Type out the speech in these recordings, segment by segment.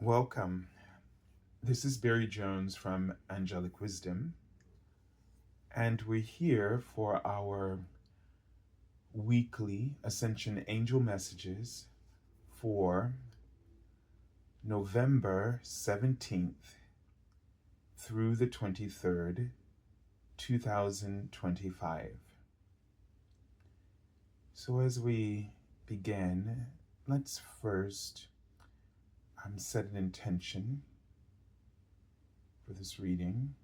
Welcome. This is Barry Jones from Angelic Wisdom, and we're here for our weekly Ascension Angel Messages for November 17th through the 23rd, 2025. So as we begin, let's first set an intention for this reading.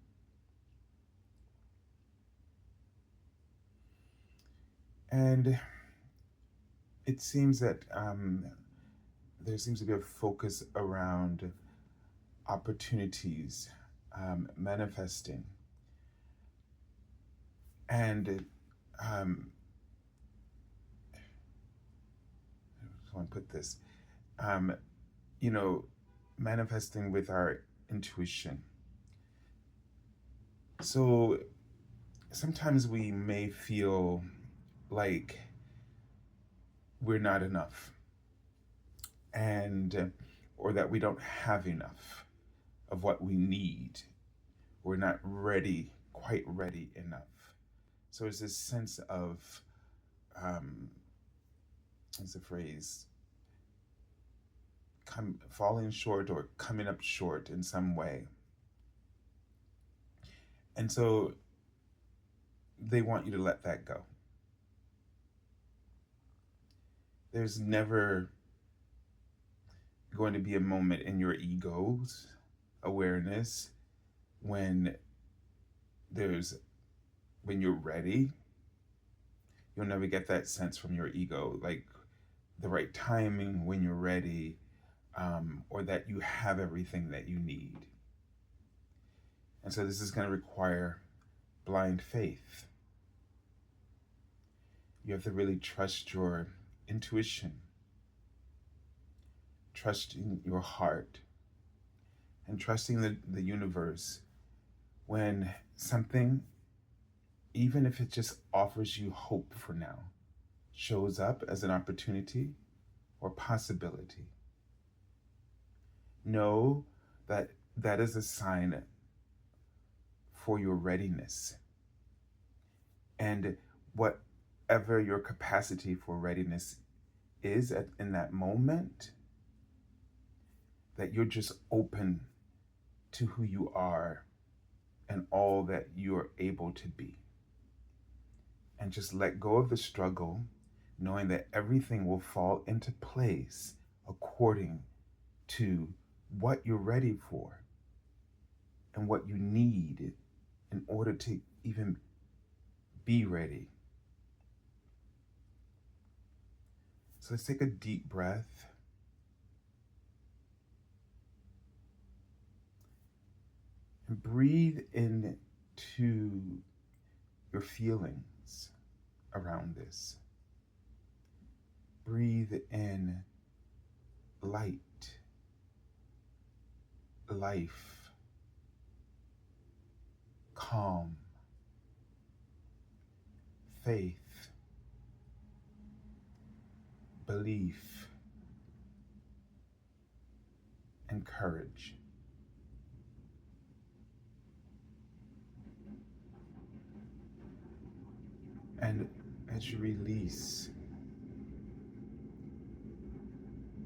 And it seems that there seems to be a focus around opportunities manifesting. And I just want to put this, manifesting with our intuition. So sometimes we may feel like we're not enough, and or that we don't have enough of what we need. We're not quite ready enough. So it's this sense of, what's the phrase, falling short or coming up short in some way. And so they want you to let that go. There's never going to be a moment in your ego's awareness when you're ready. You'll never get that sense from your ego, like the right timing when you're ready, or that you have everything that you need. And so this is going to require blind faith. You have to really trust your intuition, trusting your heart, and trusting the universe when something, even if it just offers you hope for now, shows up as an opportunity or possibility. Know that that is a sign for your readiness. And whatever your capacity for readiness is in that moment, that you're just open to who you are and all that you're able to be. And just let go of the struggle, knowing that everything will fall into place according to what you're ready for and what you need in order to even be ready. So let's take a deep breath. And breathe into your feelings around this. Breathe in light, life, calm, faith, belief, and courage. And as you release,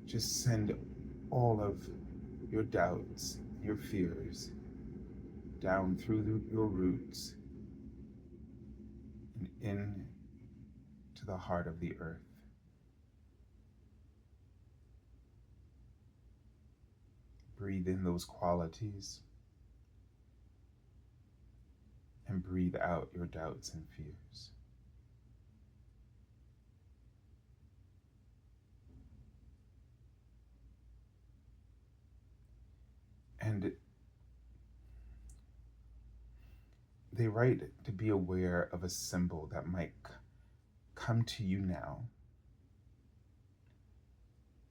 just send all of your doubts, your fears, down through your roots and in to the heart of the earth. Breathe in those qualities and breathe out your doubts and fears. And they write to be aware of a symbol that might come to you now.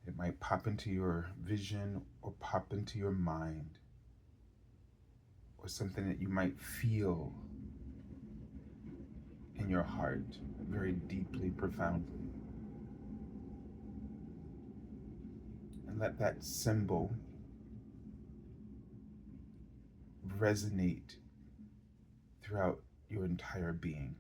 It might pop into your vision or pop into your mind, or something that you might feel in your heart very deeply, profoundly. And let that symbol resonate throughout your entire being.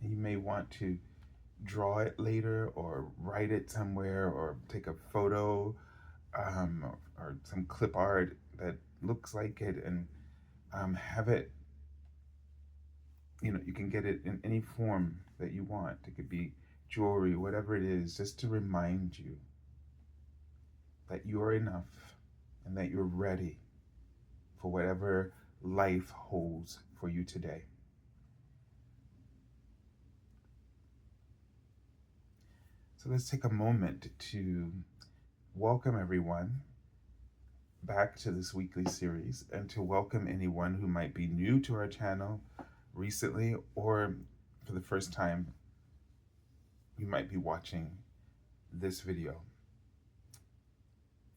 And you may want to draw it later or write it somewhere or take a photo or some clip art that looks like it, and have it, you can get it in any form that you want. It could be jewelry, whatever it is, just to remind you that you are enough and that you're ready for whatever life holds for you today. So let's take a moment to welcome everyone back to this weekly series, and to welcome anyone who might be new to our channel recently, or for the first time you might be watching this video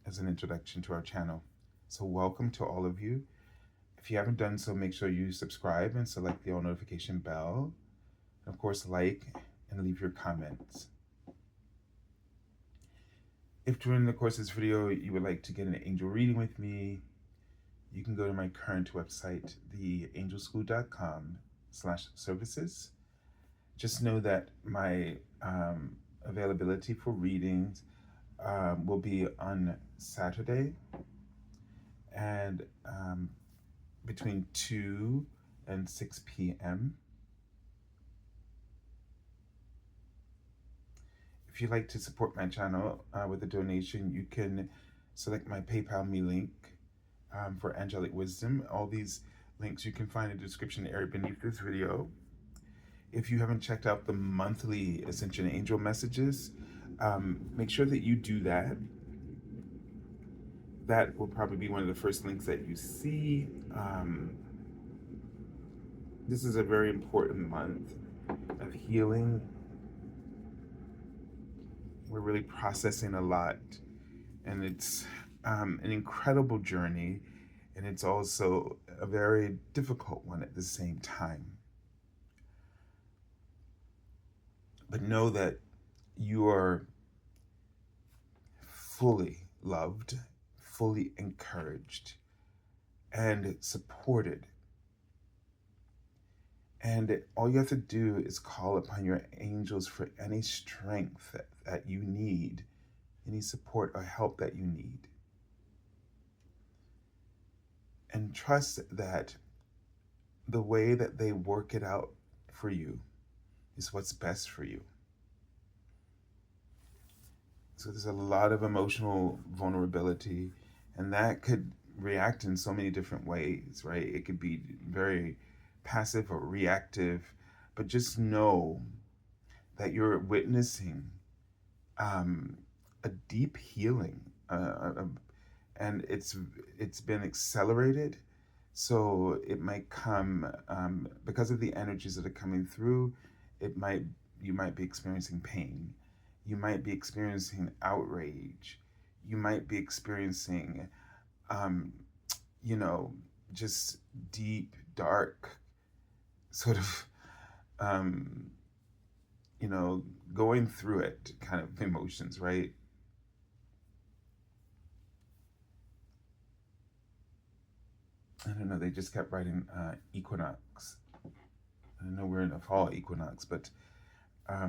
as an introduction to our channel. So welcome to all of you. If you haven't done so, make sure you subscribe and select the all notification bell. And of course, like and leave your comments. If during the course of this video you would like to get an angel reading with me, you can go to my current website, theangelschool.com/services. Just know that my availability for readings will be on Saturday and between 2 and 6 p.m. If you'd like to support my channel with a donation, you can select my PayPal me link for angelic wisdom. All these links you can find in the description area beneath this video. If you haven't checked out the monthly Ascension Angel Messages, make sure that you do that. That will probably be one of the first links that you see. This is a very important month of healing. We're really processing a lot, and it's an incredible journey, and it's also a very difficult one at the same time. But know that you are fully loved, fully encouraged, and supported. And all you have to do is call upon your angels for any strength that you need, any support or help that you need. And trust that the way that they work it out for you is what's best for you. So there's a lot of emotional vulnerability, and that could react in so many different ways, right? It could be very passive or reactive, but just know that you're witnessing a deep healing, and it's been accelerated. So it might come because of the energies that are coming through. You might be experiencing pain. You might be experiencing outrage. You might be experiencing, just deep, dark, sort of, going through it kind of emotions, right? I don't know, they just kept writing equinox. I know we're in a fall equinox, but I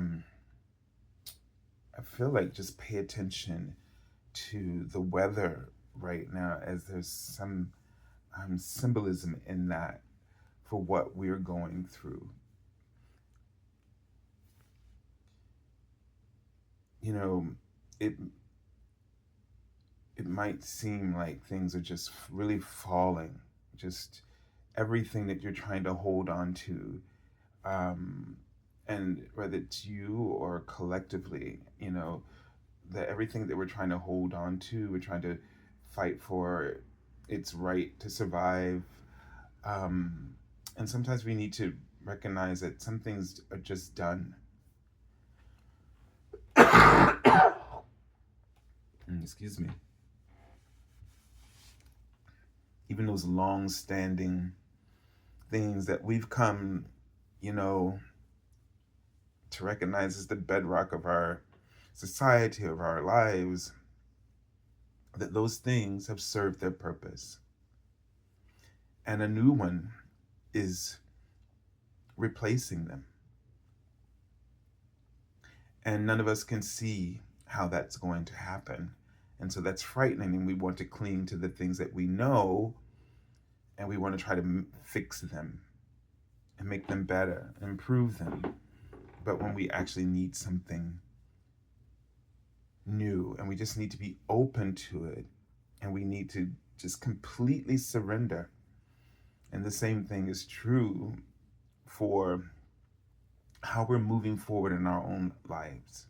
feel like just pay attention to the weather right now, as there's some symbolism in that for what we're going through. It might seem like things are just really falling, just everything that you're trying to hold on to, and whether it's you or collectively, that everything that we're trying to hold on to, we're trying to fight for its right to survive, and sometimes we need to recognize that some things are just done. Excuse me. Even those long-standing things that we've come, to recognize as the bedrock of our society, of our lives, that those things have served their purpose. And a new one is replacing them. And none of us can see how that's going to happen. And so that's frightening. And we want to cling to the things that we know, and we want to try to fix them and make them better, improve them. But when we actually need something new, and we just need to be open to it, and we need to just completely surrender. And the same thing is true for how we're moving forward in our own lives.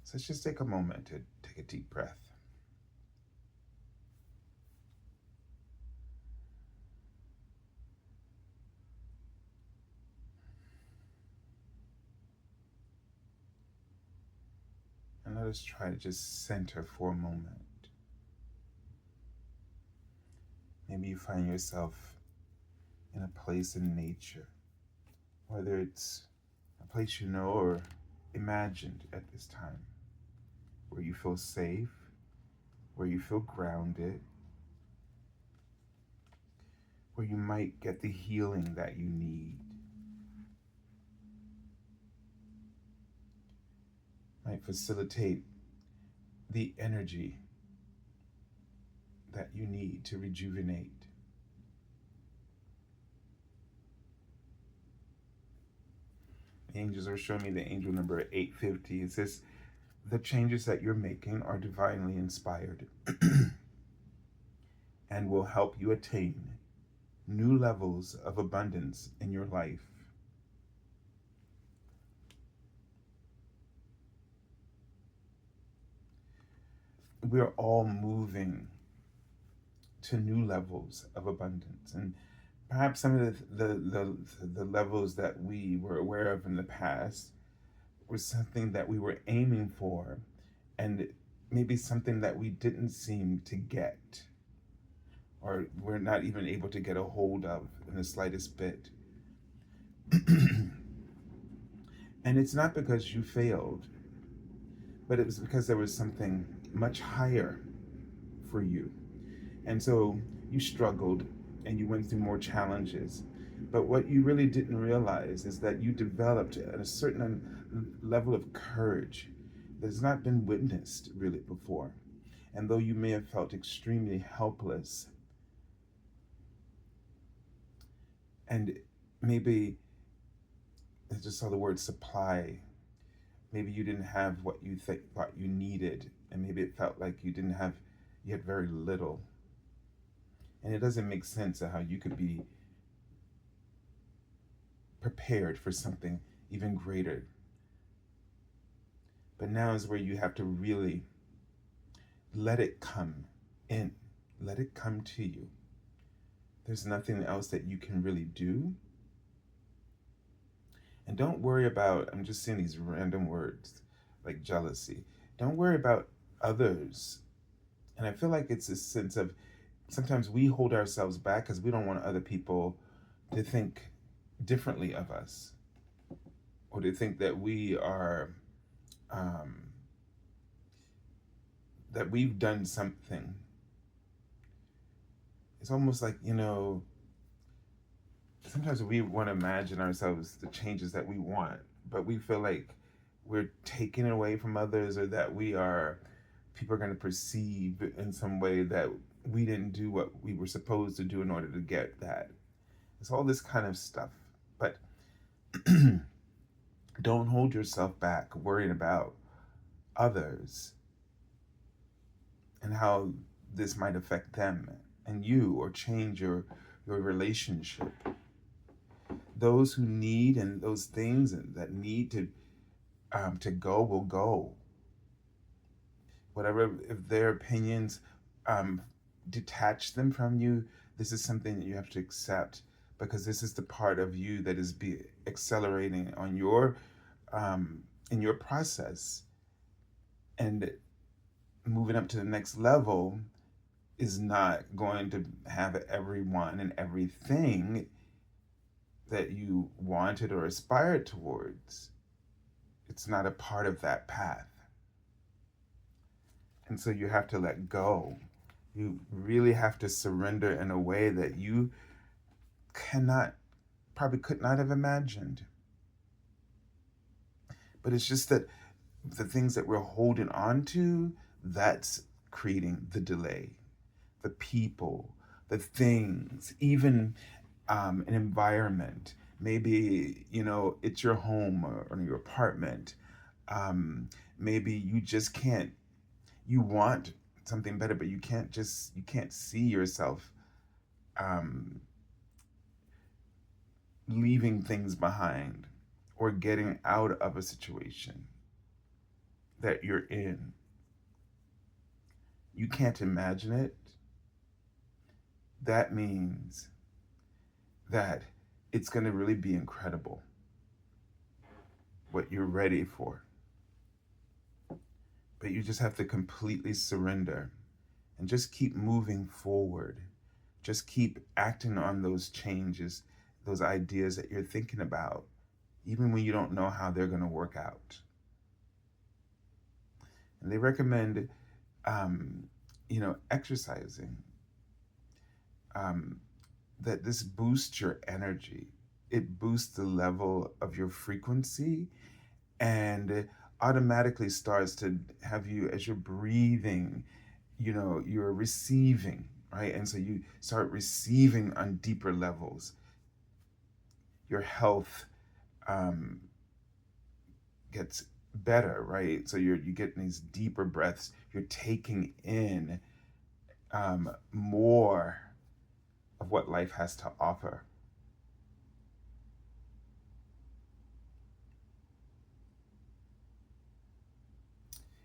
So let's just take a moment to take a deep breath. And let us try to just center for a moment. Maybe you find yourself in a place in nature, whether it's a place you know or imagined at this time, where you feel safe, where you feel grounded, where you might get the healing that you need. Might facilitate the energy that you need to rejuvenate. The angels are showing me the angel number 850. It says, the changes that you're making are divinely inspired and will help you attain new levels of abundance in your life. We're all moving to new levels of abundance, and perhaps some of the levels that we were aware of in the past was something that we were aiming for, and maybe something that we didn't seem to get, or we're not even able to get a hold of in the slightest bit. And it's not because you failed, but it was because there was something much higher for you. And so you struggled and you went through more challenges. But what you really didn't realize is that you developed a certain level of courage that has not been witnessed really before. And though you may have felt extremely helpless, and maybe I just saw the word supply, maybe you didn't have what you thought you needed, and maybe it felt like you had very little. And it doesn't make sense of how you could be prepared for something even greater. But now is where you have to really let it come in, let it come to you. There's nothing else that you can really do. And don't worry about, I'm just saying these random words like jealousy. Don't worry about others. And I feel like it's a sense of, sometimes we hold ourselves back because we don't want other people to think differently of us, or to think that we are, that we've done something. It's almost like, sometimes we want to imagine ourselves the changes that we want, but we feel like we're taking away from others, or that people are going to perceive in some way that we didn't do what we were supposed to do in order to get that. It's all this kind of stuff. But don't hold yourself back worrying about others and how this might affect them and you, or change your relationship. Those who need, and those things that need to go will go. Whatever, if their opinions detach them from you, this is something that you have to accept, because this is the part of you that is accelerating on your in your process. And moving up to the next level is not going to have everyone and everything that you wanted or aspired towards. It's not a part of that path. And so you have to let go. You really have to surrender in a way that you probably could not have imagined. But it's just that the things that we're holding on to, that's creating the delay. The people, the things, even an environment. Maybe, it's your home or your apartment. Maybe you just can't, you want something better, but you can't see yourself leaving things behind or getting out of a situation that you're in. You can't imagine it. That means that it's going to really be incredible what you're ready for. But you just have to completely surrender and just keep moving forward. Just keep acting on those changes, those ideas that you're thinking about, even when you don't know how they're going to work out. And they recommend, exercising. That this boosts your energy. It boosts the level of your frequency, and it automatically starts to have you, as you're breathing, you're receiving, right? And so you start receiving on deeper levels. Your health gets better, right? So you're getting these deeper breaths. You're taking in more of what life has to offer.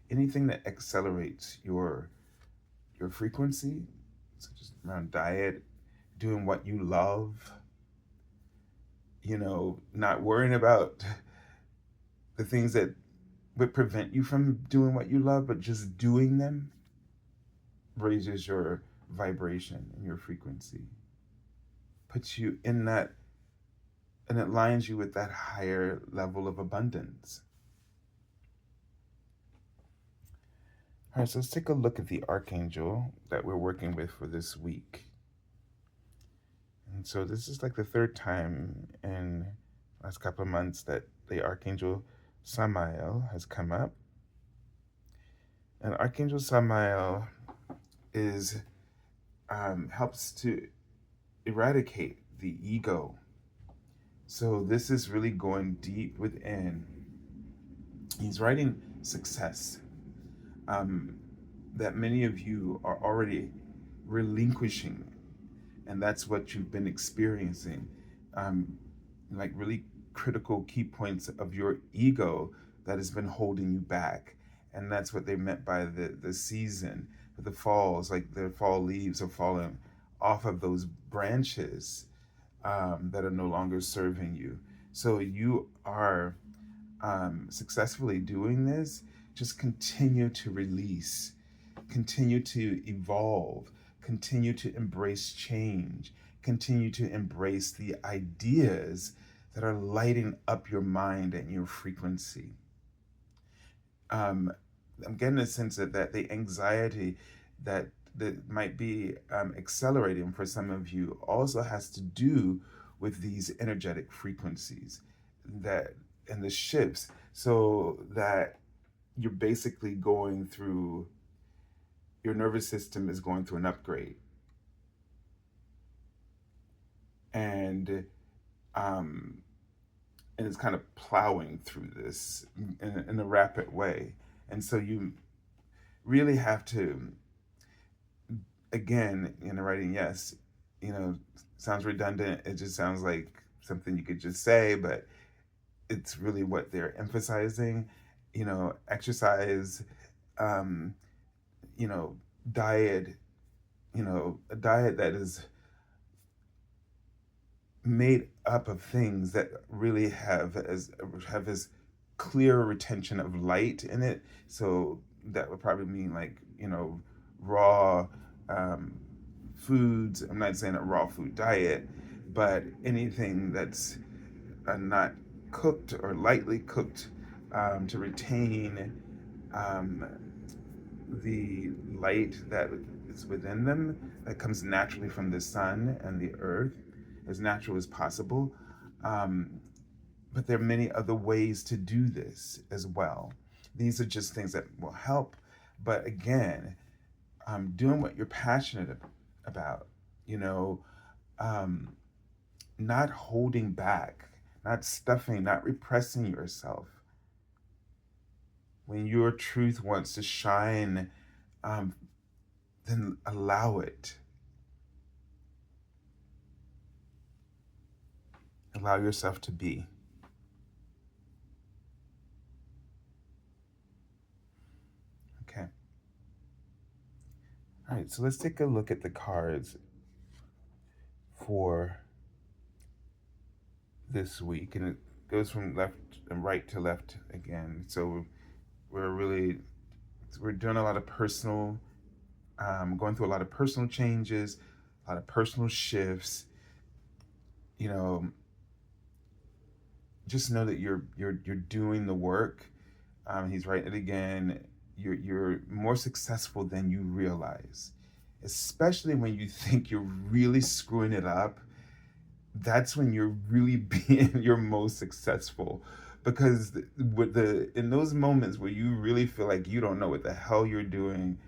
Anything that accelerates your frequency, such as around diet, doing what you love, not worrying about the things that would prevent you from doing what you love, but just doing them, raises your vibration and your frequency, puts you in that, and it aligns you with that higher level of abundance. All right, so let's take a look at the Archangel that we're working with for this week. And so this is like the third time in the last couple of months that the Archangel Sammael has come up. And Archangel Sammael helps to eradicate the ego. So this is really going deep within. He's writing success. That many of you are already relinquishing, and that's what you've been experiencing, like really critical key points of your ego that has been holding you back. And that's what they meant by the season, the falls, like the fall leaves are falling off of those branches that are no longer serving you. So you are successfully doing this. Just continue to release, continue to evolve, continue to embrace change, continue to embrace the ideas that are lighting up your mind and your frequency. I'm getting a sense that the anxiety that might be accelerating for some of you also has to do with these energetic frequencies and the shifts, so that you're basically going through, your nervous system is going through an upgrade. And it's kind of plowing through this in a rapid way. And so you really have to, again, writing, yes, sounds redundant. It just sounds like something you could just say, but it's really what they're emphasizing. Exercise, diet, a diet that is made up of things that really have as clear retention of light in it. So that would probably mean like, raw um, foods. I'm not saying a raw food diet, but anything that's not cooked or lightly cooked, to retain um, the light that is within them, that comes naturally from the sun and the earth, as natural as possible. Um, but there are many other ways to do this as well. These are just things that will help. But again, doing what you're passionate about, you know, um, not holding back, not stuffing, not repressing yourself. When your truth wants to shine, um, then allow it. Allow yourself to be. Okay. All right, so let's take a look at the cards for this week. And it goes from left and right to left again. So we're doing a lot of personal, going through a lot of personal changes, a lot of personal shifts. You know, just know that you're doing the work. He's writing it again. You're more successful than you realize, especially when you think you're really screwing it up. That's when you're really being your most successful, because with the in those moments where you really feel like you don't know what the hell you're doing,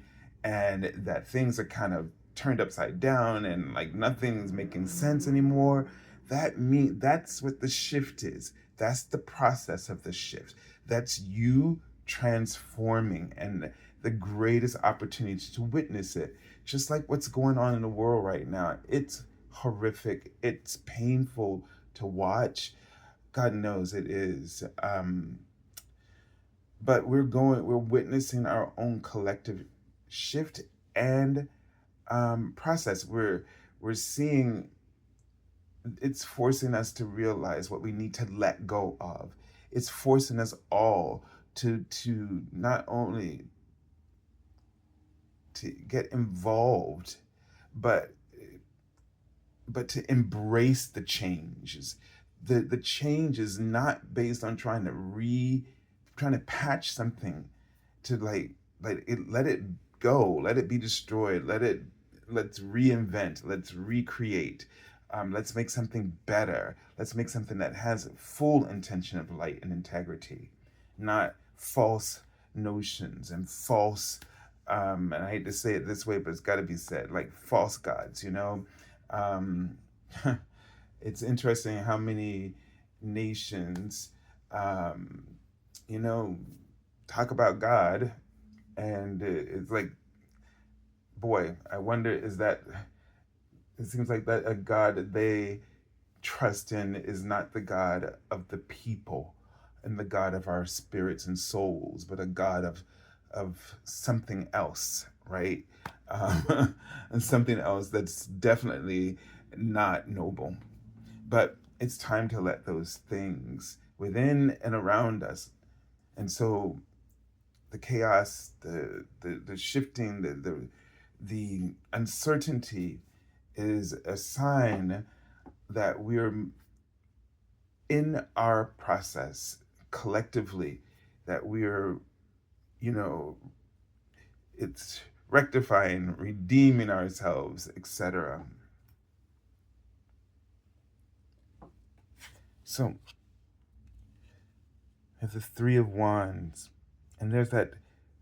and that things are kind of turned upside down and like nothing's making sense anymore, that's what the shift is. That's the process of the shift. That's you transforming, and the greatest opportunity to witness it. Just like what's going on in the world right now, it's horrific, it's painful to watch. God knows it is. But we're witnessing our own collective shift and process. We're seeing, it's forcing us to realize what we need to let go of. It's forcing us all to not only to get involved, but to embrace the changes. The change is not based on trying to patch something to let it go, let it be destroyed, let's reinvent, let's recreate, let's make something better, let's make something that has full intention of light and integrity, not false notions and false, and I hate to say it this way, but it's got to be said, like false gods, um, it's interesting how many nations, um, you know, talk about God, and it's like, boy, I wonder, is that, it seems like that a God that they trust in is not the God of the people and the God of our spirits and souls, but a God of something else, right? And something else that's definitely not noble. But it's time to let those things within and around us. And so the chaos, the shifting, the uncertainty is a sign that we're in our process collectively, that we're, you know, it's rectifying, redeeming ourselves, etc. So, as the Three of Wands, and there's that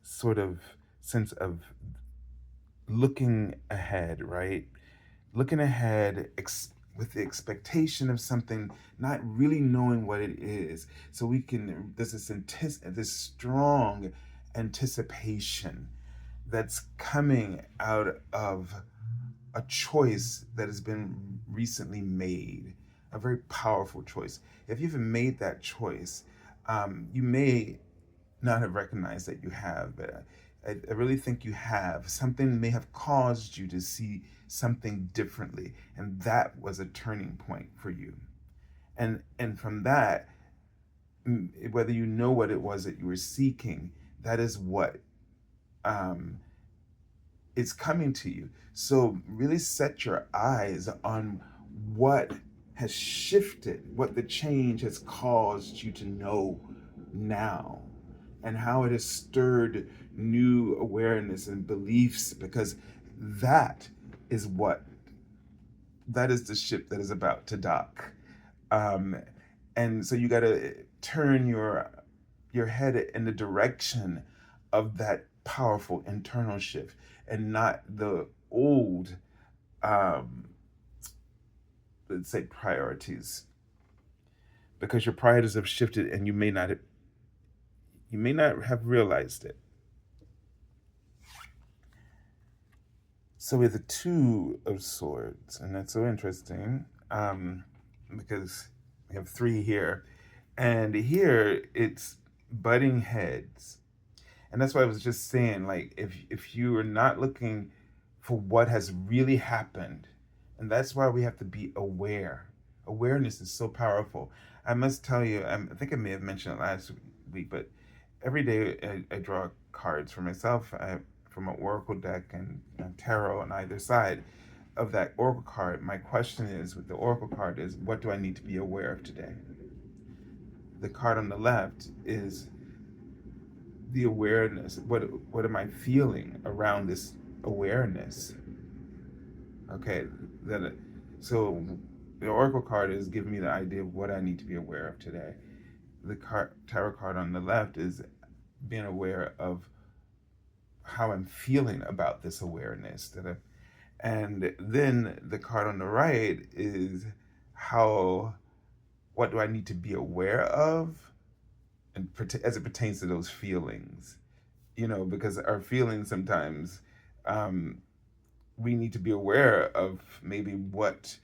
sort of sense of looking ahead, right? Looking ahead with the expectation of something, not really knowing what it is. So there's this strong anticipation that's coming out of a choice that has been recently made, a very powerful choice. If you've made that choice, you may not have recognized that you have, but I really think you have. Something may have caused you to see something differently, and that was a turning point for you. And from that, whether you know what it was that you were seeking, that is what um, it's coming to you. So really set your eyes on what has shifted, what the change has caused you to know now, and how it has stirred new awareness and beliefs, because that is what that is the ship that is about to dock. Um, and so you got to turn your head in the direction of that powerful internal shift, and not the old, um, let's say, priorities, because your priorities have shifted and you may not have realized it. So we have the Two of Swords, and that's so interesting, because we have three here, and here it's butting heads. And that's why I was just saying, like, if you are not looking for what has really happened, and that's why we have to be aware. Awareness is so powerful. I must tell you, I think I may have mentioned it last week, but every day I draw cards for myself, from an oracle deck and tarot on either side of that oracle card. My question is, with the oracle card, is what do I need to be aware of today? The card on the left is the awareness. What am I feeling around this awareness? Okay, then so the oracle card is giving me the idea of what I need to be aware of today. The tarot card on the left is being aware of how I'm feeling about this awareness and then the card on the right is how what do I need to be aware of, and as it pertains to those feelings, because our feelings sometimes, um, we need to be aware of maybe what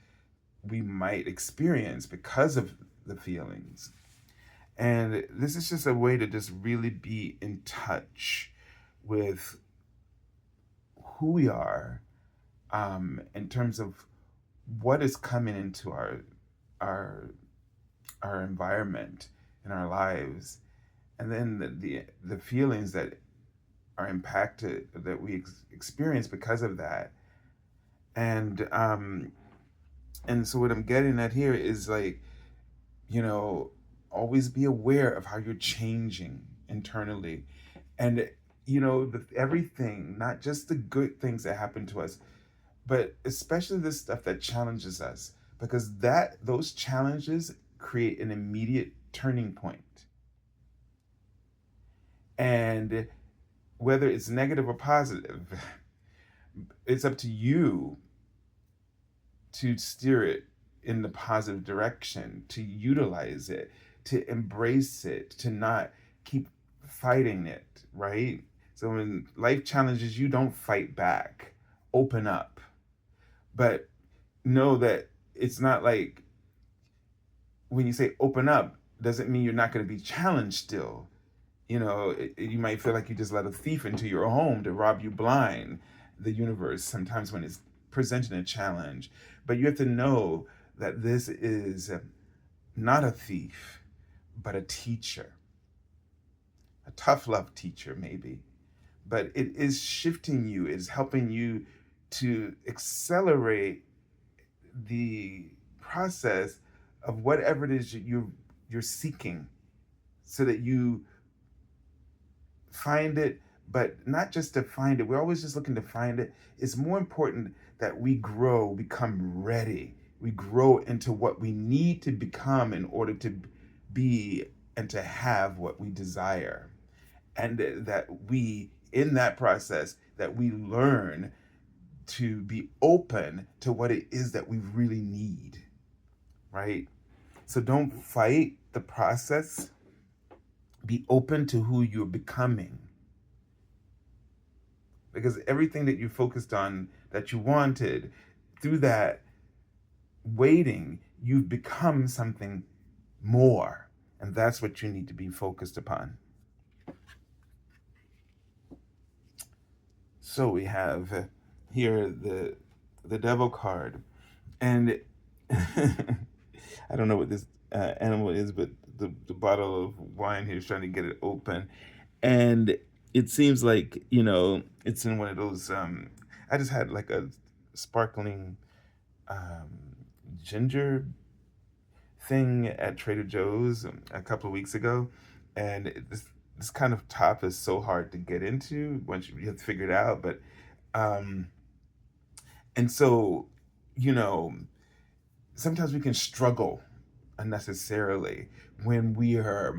we might experience because of the feelings. And this is just a way to just really be in touch with who we are, in terms of what is coming into our our environment in our lives, and then the feelings that are impacted, that we experience because of that. And so what I'm getting at here is, like, you know always be aware of how you're changing internally, and everything, not just the good things that happen to us, but especially the stuff that challenges us, because those challenges create an immediate turning point. And whether it's negative or positive, it's up to you to steer it in the positive direction, to utilize it, to embrace it, to not keep fighting it, right? So when life challenges you, don't fight back. Open up. But know that it's not like, when you say open up, doesn't mean you're not going to be challenged still. You might feel like you just let a thief into your home to rob you blind, the universe, sometimes when it's presenting a challenge. But you have to know that this is not a thief, but a teacher, a tough love teacher, maybe. But it is shifting you, it is helping you to accelerate the process of whatever it is you're seeking, so that you find it. But not just to find it, we're always just looking to find it. It's more important that we grow, become ready, we grow into what we need to become in order to be and to have what we desire. And that we, in that process, that we learn to be open to what it is that we really need, right? So don't fight the process. Be open to who you're becoming. Because everything that you focused on that you wanted, through that waiting, you've become something more. And that's what you need to be focused upon. So we have here the devil card. And I don't know what this animal is, but the bottle of wine here is trying to get it open. And it seems like, it's in one of those. I just had like a sparkling um, ginger thing at Trader Joe's a couple of weeks ago, and this kind of top is so hard to get into once you have to figure it out. But um, and so, you know, sometimes we can struggle unnecessarily when we are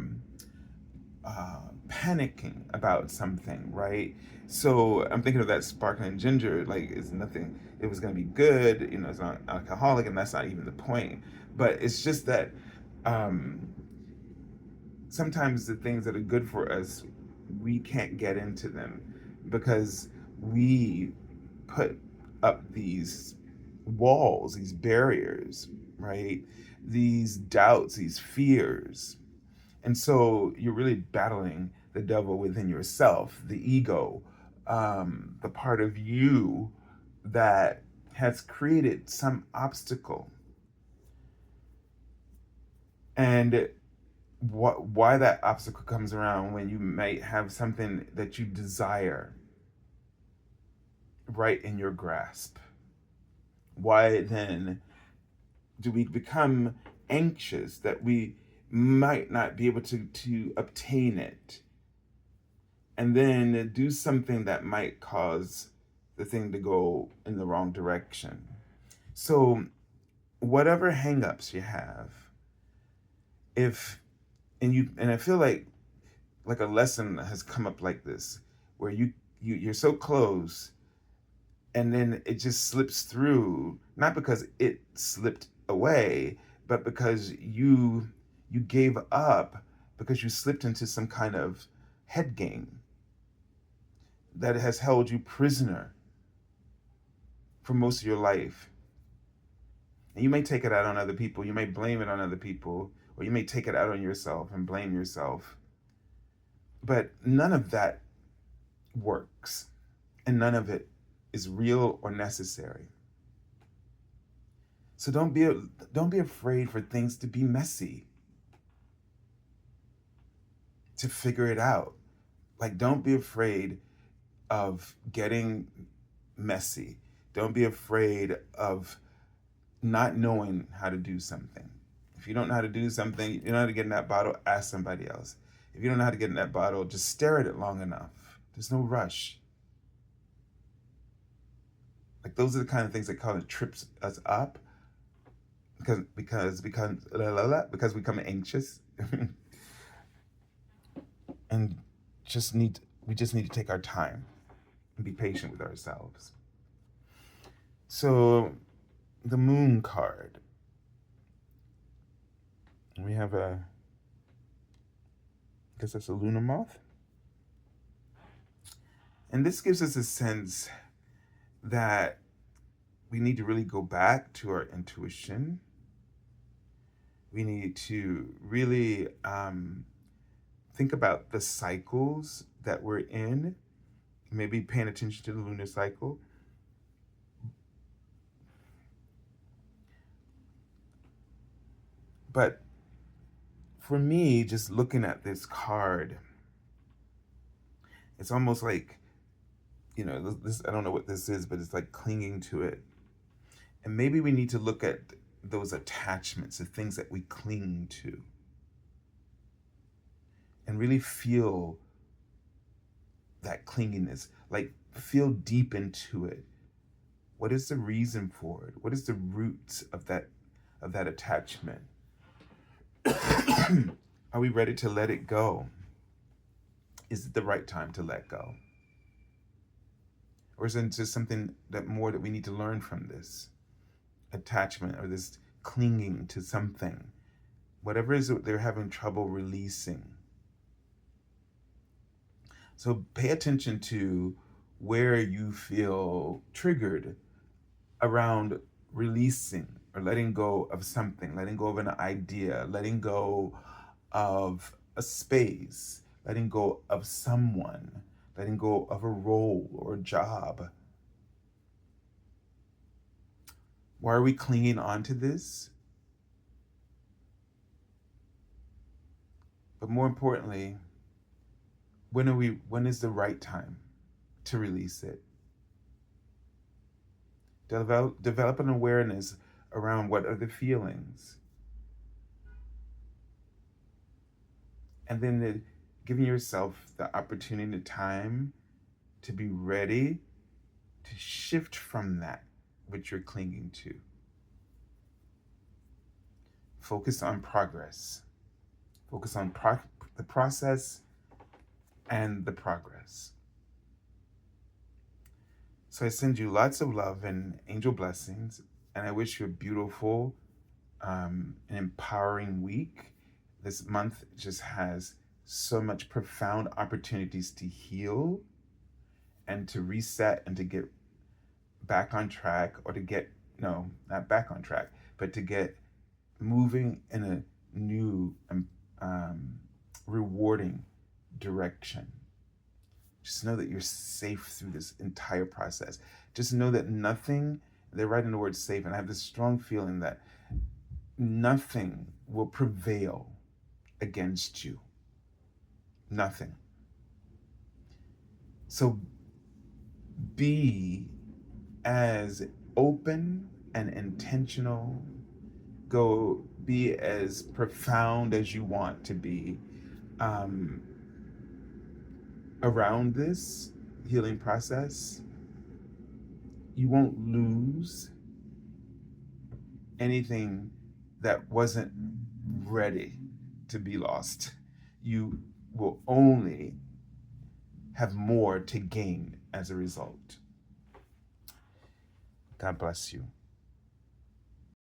panicking about something, right? So I'm thinking of that sparkling ginger, like it's nothing, it was going to be good, it's not alcoholic, and that's not even the point. But it's just that um, sometimes the things that are good for us, we can't get into them because we put up these walls, these barriers, right? These doubts, these fears. And so you're really battling the devil within yourself, the ego, the part of you that has created some obstacle. And why that obstacle comes around when you might have something that you desire right in your grasp. Why then do we become anxious that we might not be able to obtain it, and then do something that might cause the thing to go in the wrong direction? So whatever hangups you have, if and I feel like a lesson has come up like this, where you're so close, and then it just slips through, not because it slipped away, but because you gave up, because you slipped into some kind of head game that has held you prisoner for most of your life. And you may take it out on other people, you may blame it on other people, or you may take it out on yourself and blame yourself. But none of that works, and none of it is real or necessary. So don't be afraid for things to be messy, to figure it out. Like, don't be afraid of getting messy. Don't be afraid of not knowing how to do something. If you don't know how to do something, you don't know how to get in that bottle, ask somebody else. If you don't know how to get in that bottle, just stare at it long enough. There's no rush. Like, those are the kind of things that kind of trips us up because we become anxious and we just need to take our time and be patient with ourselves. So the moon card, we have I guess that's a lunar moth, and this gives us a sense that we need to really go back to our intuition. We need to really think about the cycles that we're in, maybe paying attention to the lunar cycle. But for me, just looking at this card, it's almost like, this, I don't know what this is, but it's like clinging to it. And maybe we need to look at those attachments, the things that we cling to, and really feel that clinginess, like feel deep into it. What is the reason for it? What is the roots of that attachment? Are we ready to let it go? Is it the right time to let go? Or is it just something that we need to learn from this attachment or this clinging to something? Whatever it is that they're having trouble releasing. So pay attention to where you feel triggered around releasing or letting go of something, letting go of an idea, letting go of a space, letting go of someone, letting go of a role or a job. Why are we clinging on to this? But more importantly, when is the right time to release it? Develop an awareness around what are the feelings. And then giving yourself the opportunity and time to be ready to shift from that which you're clinging to. Focus on progress. Focus on the process and the progress. So I send you lots of love and angel blessings, and I wish you a beautiful and empowering week. This month just has so much profound opportunities to heal and to reset and to get back on track, or to get, no, not back on track, but to get moving in a new and rewarding direction. Just know that you're safe through this entire process. Just know that nothing, they're writing the word safe, and I have this strong feeling that nothing will prevail against you. Nothing. So be as open and intentional, go be as profound as you want to be around this healing process. You won't lose anything that wasn't ready to be lost. You will only have more to gain as a result. God bless you.